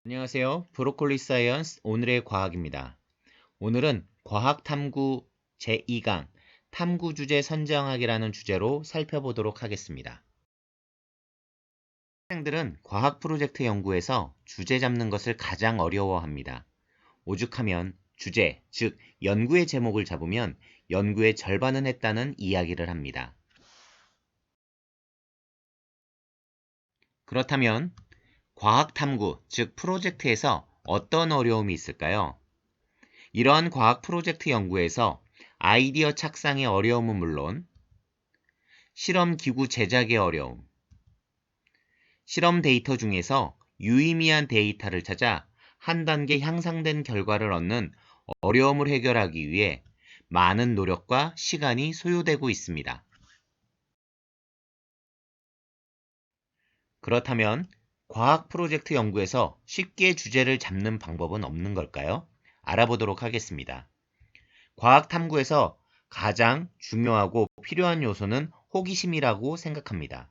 안녕하세요. 브로콜리 사이언스 오늘의 과학입니다. 오늘은 과학탐구 제2강 탐구 주제 선정하기라는 주제로 살펴보도록 하겠습니다. 학생들은 과학 프로젝트 연구에서 주제 잡는 것을 가장 어려워합니다. 오죽하면 주제, 즉 연구의 제목을 잡으면 연구의 절반은 했다는 이야기를 합니다. 그렇다면 과학 탐구, 즉 프로젝트에서 어떤 어려움이 있을까요? 이러한 과학 프로젝트 연구에서 아이디어 착상의 어려움은 물론 실험 기구 제작의 어려움, 실험 데이터 중에서 유의미한 데이터를 찾아 한 단계 향상된 결과를 얻는 어려움을 해결하기 위해 많은 노력과 시간이 소요되고 있습니다. 그렇다면 과학 프로젝트 연구에서 쉽게 주제를 잡는 방법은 없는 걸까요? 알아보도록 하겠습니다. 과학 탐구에서 가장 중요하고 필요한 요소는 호기심이라고 생각합니다.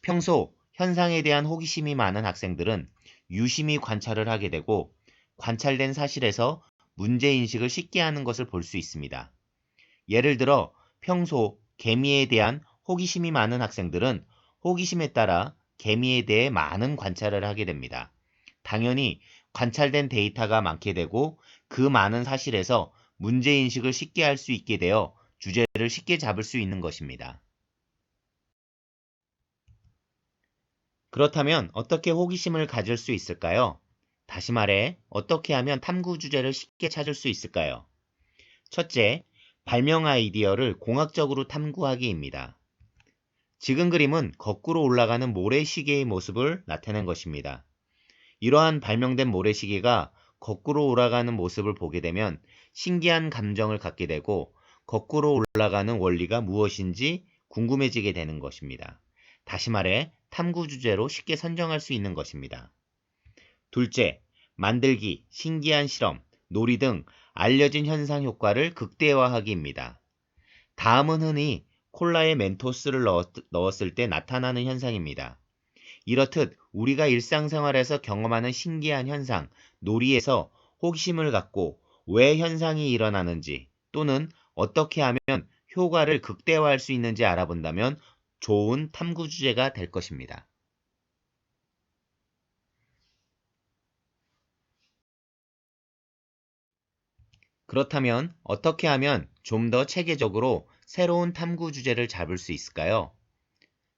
평소 현상에 대한 호기심이 많은 학생들은 유심히 관찰을 하게 되고 관찰된 사실에서 문제인식을 쉽게 하는 것을 볼 수 있습니다. 예를 들어 평소 개미에 대한 호기심이 많은 학생들은 호기심에 따라 개미에 대해 많은 관찰을 하게 됩니다. 당연히 관찰된 데이터가 많게 되고 그 많은 사실에서 문제인식을 쉽게 할 수 있게 되어 주제를 쉽게 잡을 수 있는 것입니다. 그렇다면 어떻게 호기심을 가질 수 있을까요? 다시 말해, 어떻게 하면 탐구 주제를 쉽게 찾을 수 있을까요? 첫째, 발명 아이디어를 공학적으로 탐구하기입니다. 지금 그림은 거꾸로 올라가는 모래시계의 모습을 나타낸 것입니다. 이러한 발명된 모래시계가 거꾸로 올라가는 모습을 보게 되면 신기한 감정을 갖게 되고 거꾸로 올라가는 원리가 무엇인지 궁금해지게 되는 것입니다. 다시 말해 탐구 주제로 쉽게 선정할 수 있는 것입니다. 둘째, 만들기, 신기한 실험, 놀이 등 알려진 현상 효과를 극대화하기입니다. 다음은 흔히 콜라에 멘토스를 넣었을 때 나타나는 현상입니다. 이렇듯 우리가 일상생활에서 경험하는 신기한 현상, 놀이에서 호기심을 갖고 왜 현상이 일어나는지 또는 어떻게 하면 효과를 극대화할 수 있는지 알아본다면 좋은 탐구 주제가 될 것입니다. 그렇다면 어떻게 하면 좀 더 체계적으로 새로운 탐구 주제를 잡을 수 있을까요?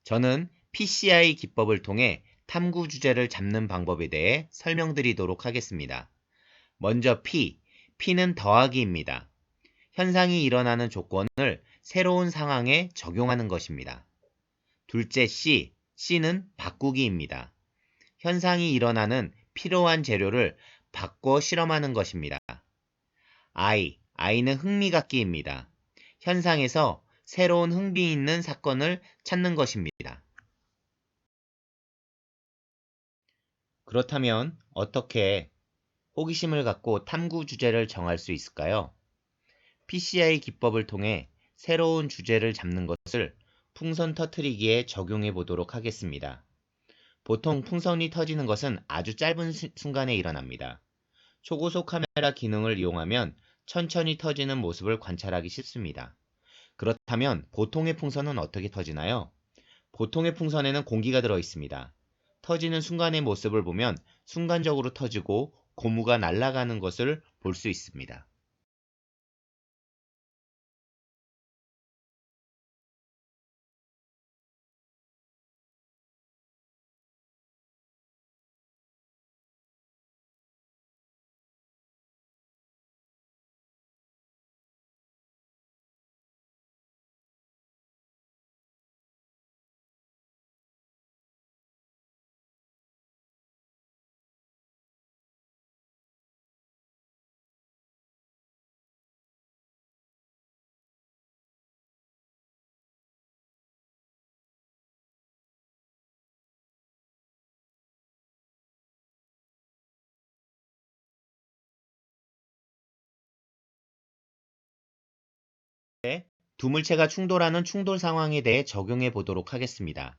저는 PCI 기법을 통해 탐구 주제를 잡는 방법에 대해 설명드리도록 하겠습니다. 먼저 P는 더하기입니다. 현상이 일어나는 조건을 새로운 상황에 적용하는 것입니다. 둘째 C는 바꾸기입니다. 현상이 일어나는 필요한 재료를 바꿔 실험하는 것입니다. I는 흥미 갖기입니다. 현상에서 새로운 흥미 있는 사건을 찾는 것입니다. 그렇다면 어떻게 호기심을 갖고 탐구 주제를 정할 수 있을까요? PCI 기법을 통해 새로운 주제를 잡는 것을 풍선 터트리기에 적용해 보도록 하겠습니다. 보통 풍선이 터지는 것은 아주 짧은 순간에 일어납니다. 초고속 카메라 기능을 이용하면 천천히 터지는 모습을 관찰하기 쉽습니다. 그렇다면 보통의 풍선은 어떻게 터지나요? 보통의 풍선에는 공기가 들어 있습니다. 터지는 순간의 모습을 보면 순간적으로 터지고 고무가 날아가는 것을 볼 수 있습니다. 두 물체가 충돌하는 충돌 상황에 대해 적용해 보도록 하겠습니다.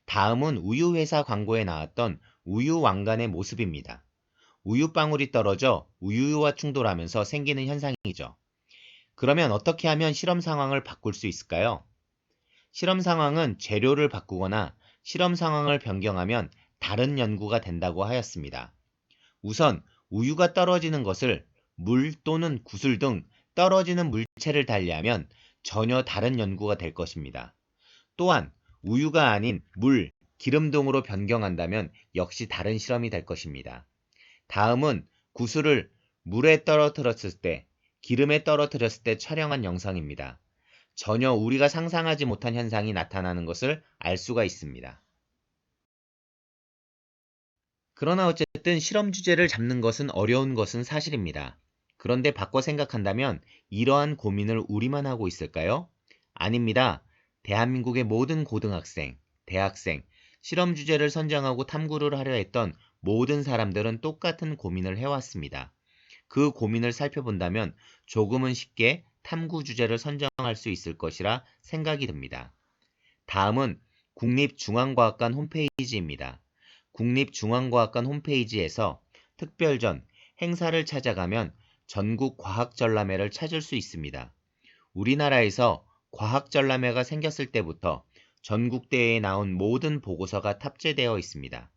다음은 우유 회사 광고에 나왔던 우유 왕관의 모습입니다. 우유방울이 떨어져 우유와 충돌하면서 생기는 현상이죠. 그러면 어떻게 하면 실험 상황을 바꿀 수 있을까요? 실험 상황은 재료를 바꾸거나 실험 상황을 변경하면 다른 연구가 된다고 하였습니다. 우선 우유가 떨어지는 것을 물 또는 구슬 등 떨어지는 물체를 달리하면 전혀 다른 연구가 될 것입니다. 또한 우유가 아닌 물, 기름 등으로 변경한다면 역시 다른 실험이 될 것입니다. 다음은 구슬을 물에 떨어뜨렸을 때, 기름에 떨어뜨렸을 때 촬영한 영상입니다. 전혀 우리가 상상하지 못한 현상이 나타나는 것을 알 수가 있습니다. 그러나 어쨌든 실험 주제를 잡는 것은 어려운 것은 사실입니다. 그런데 바꿔 생각한다면 이러한 고민을 우리만 하고 있을까요? 아닙니다. 대한민국의 모든 고등학생, 대학생, 실험 주제를 선정하고 탐구를 하려 했던 모든 사람들은 똑같은 고민을 해왔습니다. 그 고민을 살펴본다면 조금은 쉽게 탐구 주제를 선정할 수 있을 것이라 생각이 듭니다. 다음은 국립중앙과학관 홈페이지입니다. 국립중앙과학관 홈페이지에서 특별전, 행사를 찾아가면 전국 과학전람회를 찾을 수 있습니다. 우리나라에서 과학전람회가 생겼을 때부터 전국대회에 나온 모든 보고서가 탑재되어 있습니다.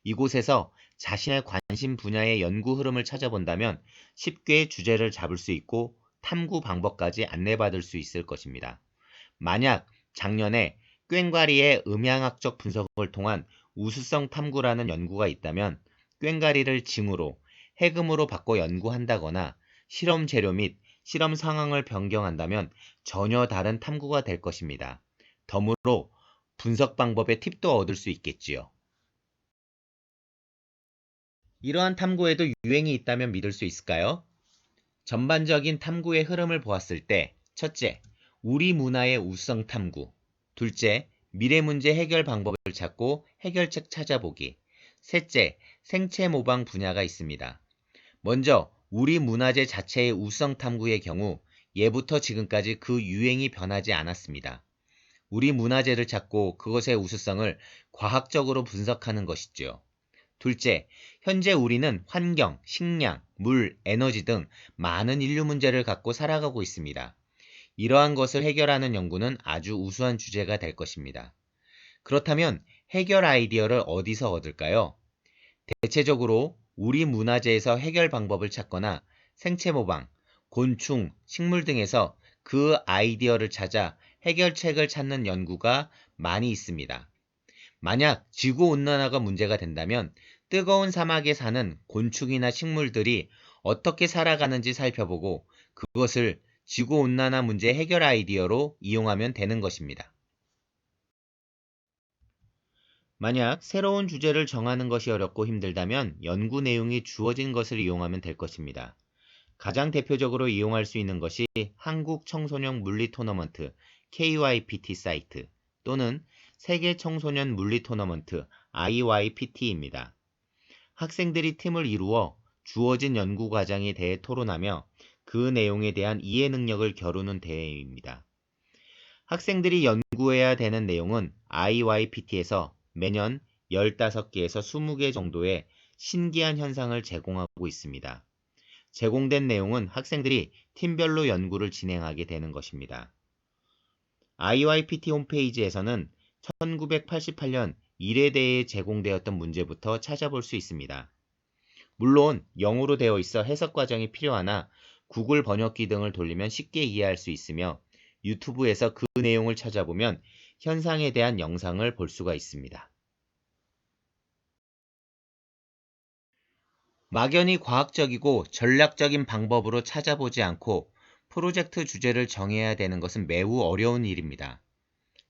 이곳에서 자신의 관심 분야의 연구 흐름을 찾아본다면 쉽게 주제를 잡을 수 있고 탐구 방법까지 안내받을 수 있을 것입니다. 만약 작년에 꽹과리의 음향학적 분석을 통한 우수성 탐구라는 연구가 있다면 꽹과리를 징후로 해금으로 바꿔 연구한다거나 실험 재료 및 실험 상황을 변경한다면 전혀 다른 탐구가 될 것입니다. 덤으로 분석 방법의 팁도 얻을 수 있겠지요. 이러한 탐구에도 유행이 있다면 믿을 수 있을까요? 전반적인 탐구의 흐름을 보았을 때 첫째, 우리 문화의 우수성 탐구. 둘째, 미래 문제 해결 방법을 찾고 해결책 찾아보기. 셋째, 생체 모방 분야가 있습니다. 먼저 우리 문화재 자체의 우수성 탐구의 경우 예부터 지금까지 그 유행이 변하지 않았습니다. 우리 문화재를 찾고 그것의 우수성을 과학적으로 분석하는 것이지요. 둘째, 현재 우리는 환경, 식량, 물, 에너지 등 많은 인류 문제를 갖고 살아가고 있습니다. 이러한 것을 해결하는 연구는 아주 우수한 주제가 될 것입니다. 그렇다면 해결 아이디어를 어디서 얻을까요? 대체적으로 우리 문화재에서 해결 방법을 찾거나 생체 모방, 곤충, 식물 등에서 그 아이디어를 찾아 해결책을 찾는 연구가 많이 있습니다. 만약 지구온난화가 문제가 된다면 뜨거운 사막에 사는 곤충이나 식물들이 어떻게 살아가는지 살펴보고 그것을 지구온난화 문제 해결 아이디어로 이용하면 되는 것입니다. 만약 새로운 주제를 정하는 것이 어렵고 힘들다면 연구 내용이 주어진 것을 이용하면 될 것입니다. 가장 대표적으로 이용할 수 있는 것이 한국 청소년 물리 토너먼트 KYPT 사이트 또는 세계 청소년 물리 토너먼트 IYPT입니다. 학생들이 팀을 이루어 주어진 연구 과정에 대해 토론하며 그 내용에 대한 이해 능력을 겨루는 대회입니다. 학생들이 연구해야 되는 내용은 IYPT에서 매년 15개에서 20개 정도의 신기한 현상을 제공하고 있습니다. 제공된 내용은 학생들이 팀별로 연구를 진행하게 되는 것입니다. IYPT 홈페이지에서는 1988년 1회대에 제공되었던 문제부터 찾아볼 수 있습니다. 물론 영어로 되어 있어 해석 과정이 필요하나 구글 번역기 등을 돌리면 쉽게 이해할 수 있으며 유튜브에서 그 내용을 찾아보면 현상에 대한 영상을 볼 수가 있습니다. 막연히 과학적이고 전략적인 방법으로 찾아보지 않고 프로젝트 주제를 정해야 되는 것은 매우 어려운 일입니다.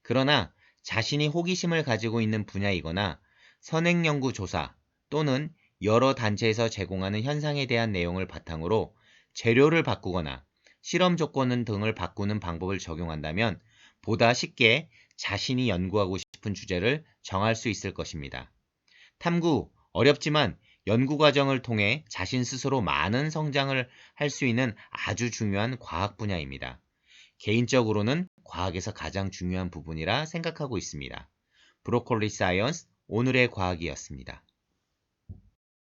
그러나 자신이 호기심을 가지고 있는 분야이거나 선행연구 조사 또는 여러 단체에서 제공하는 현상에 대한 내용을 바탕으로 재료를 바꾸거나 실험 조건 등을 바꾸는 방법을 적용한다면 보다 쉽게 자신이 연구하고 싶은 주제를 정할 수 있을 것입니다. 탐구, 어렵지만 연구 과정을 통해 자신 스스로 많은 성장을 할 수 있는 아주 중요한 과학 분야입니다. 개인적으로는 과학에서 가장 중요한 부분이라 생각하고 있습니다. 브로콜리 사이언스 오늘의 과학이었습니다.